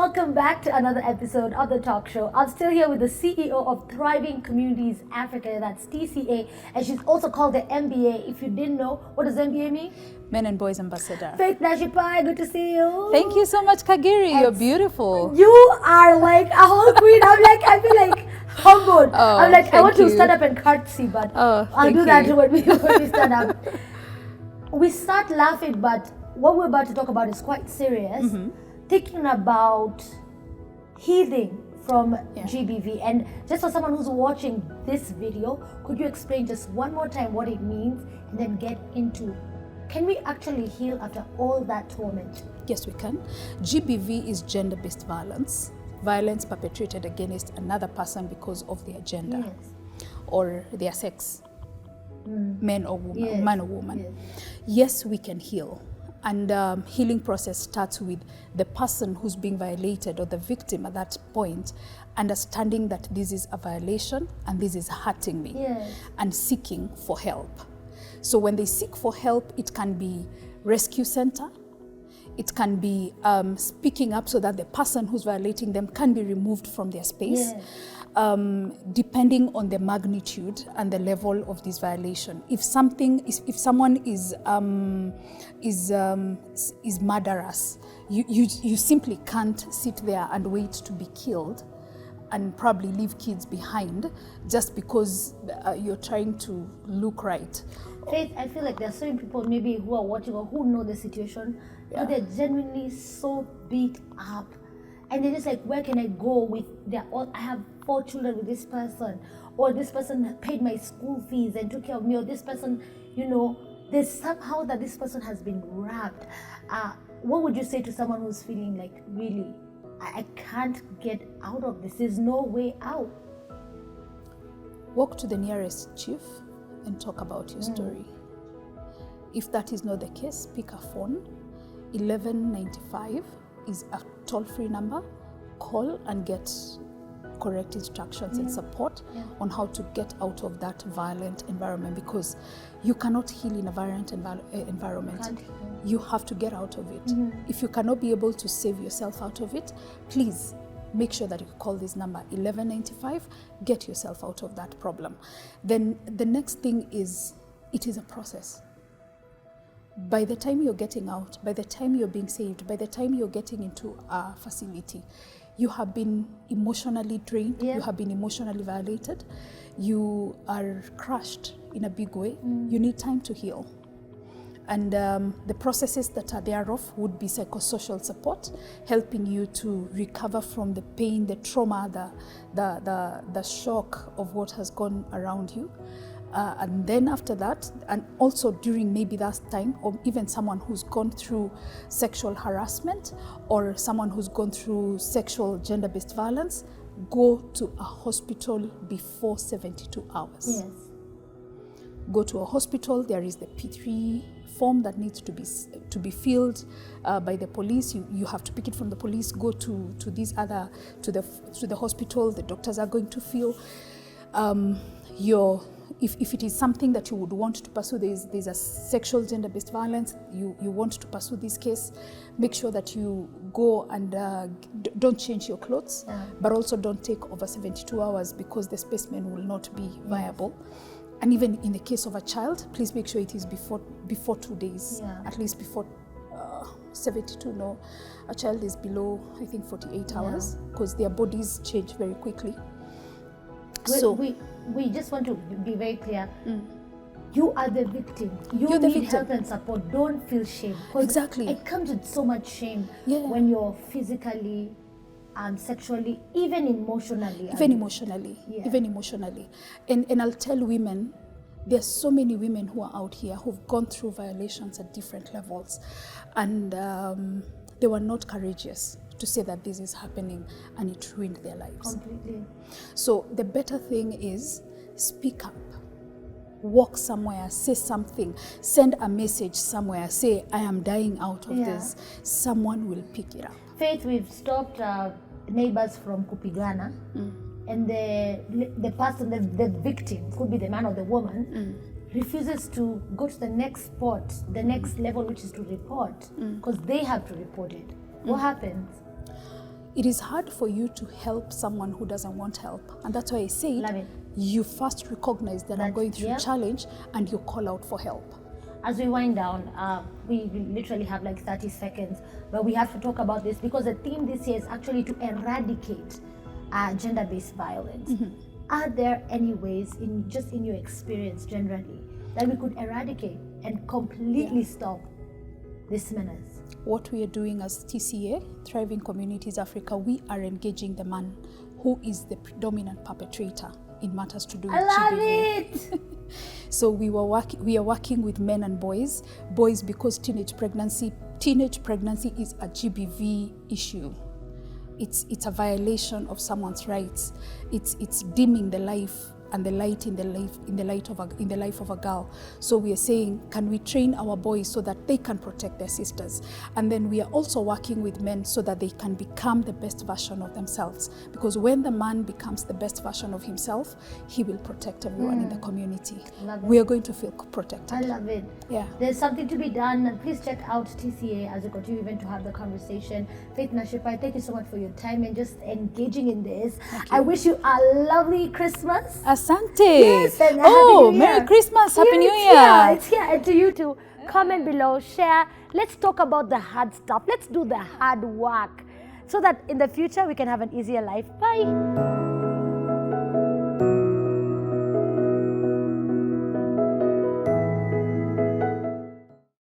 welcome back to another episode of the talk show. I'm still here with the CEO of Thriving Communities Africa, that's TCA, and she's also called the MBA. If you didn't know, what does MBA mean? Men and Boys Ambassador. Faith Nashipae, good to see you. Thank you so much, Kagiri. You're beautiful. You are like a whole queen. I feel like humbled. Oh, I'm like, I want to you. stand up and curtsy, but I'll do that when we stand up. We start laughing, but what we're about to talk about is quite serious. Mm-hmm. Thinking about healing from GBV. And just for someone who's watching this video, could you explain just one more time what it means and then get into, can we actually heal after all that torment? Yes, we can. GBV is gender-based violence. Violence perpetrated against another person because of their gender or their sex, man or woman, man or woman. Yes, we can heal. And healing process starts with the person who's being violated or the victim at that point understanding that this is a violation and this is hurting me and seeking for help. So when they seek for help, it can be rescue center, it can be speaking up so that the person who's violating them can be removed from their space. Depending on the magnitude and the level of this violation. If someone is murderous, you simply can't sit there and wait to be killed and probably leave kids behind just because you're trying to look right. Faith, I feel like there are so many people maybe who are watching or who know the situation, but they're genuinely so beat up. And they're just like, where can I go with I have 4 children with this person, or this person paid my school fees and took care of me, or this person, there's somehow that this person has been wrapped. What would you say to someone who's feeling like, really, I can't get out of this, there's no way out? Walk to the nearest chief and talk about your story. If that is not the case, pick a phone. 1195 is a toll-free number. Call and get correct instructions and support on how to get out of that violent environment, because you cannot heal in a violent environment. You have to get out of it. If you cannot be able to save yourself out of it, please make sure that you call this number 1195, get yourself out of that problem. Then the next thing is, it is a process. By the time you're getting out, by the time you're being saved, by the time you're getting into a facility, you have been emotionally drained, you have been emotionally violated, you are crushed in a big way, you need time to heal. And the processes that are thereof would be psychosocial support, helping you to recover from the pain, the trauma, the shock of what has gone around you. And then after that, and also during maybe that time, or even someone who's gone through sexual harassment or someone who's gone through sexual gender-based violence, go to a hospital before 72 hours. Go to a hospital. There is the P3 form that needs to be filled by the police. You have to pick it from the police, go to the hospital. The doctors are going to fill if it is something that you would want to pursue, there's a sexual gender-based violence, you want to pursue this case, make sure that you go and don't change your clothes, but also don't take over 72 hours because the specimen will not be viable. And even in the case of a child, please make sure it is before 2 days, at least before 72. No, a child is below, I think, 48 hours because their bodies change very quickly. We just want to be very clear. You are the victim. You need help and support. Don't feel shame. Exactly. It comes with so much shame when you're physically, sexually, even emotionally. Even emotionally. And I'll tell women, there's so many women who are out here who've gone through violations at different levels, and they were not courageous to say that this is happening, and it ruined their lives. Completely. So the better thing is speak up, walk somewhere, say something, send a message somewhere, say, I am dying out of this. Someone will pick it up. Faith, we've stopped neighbors from kupigana, and the person, the victim, could be the man or the woman, refuses to go to the next spot, the next level, which is to report, because they have to report it. What happens? it is hard for you to help someone who doesn't want help. And that's why I say Love it. you first recognize that I'm going through yeah. a challenge and you call out for help. As we wind down, we literally have like 30 seconds, but we have to talk about this because the theme this year is actually to eradicate gender-based violence. Are there any ways, in your experience generally, that we could eradicate and completely stop this menace? What we are doing as TCA, Thriving Communities Africa, we are engaging the man who is the predominant perpetrator in matters to do with I love GBV. it! So we are working with men and boys because teenage pregnancy is a GBV issue. It's a violation of someone's rights. It's dimming the life and the light in the life of a girl. So we are saying, can we train our boys so that they can protect their sisters? And then we are also working with men so that they can become the best version of themselves. Because when the man becomes the best version of himself, he will protect everyone in the community. We are going to feel protected. I love it. Yeah. There's something to be done, and please check out TCA as we continue even to have the conversation. Faith Nashipae, thank you so much for your time and just engaging in this. I wish you a lovely Christmas. Asante. Yes, and Happy New Year. Merry Christmas, Happy New Year. It's here. And to you too, comment below, share. Let's talk about the hard stuff. Let's do the hard work so that in the future we can have an easier life. Bye.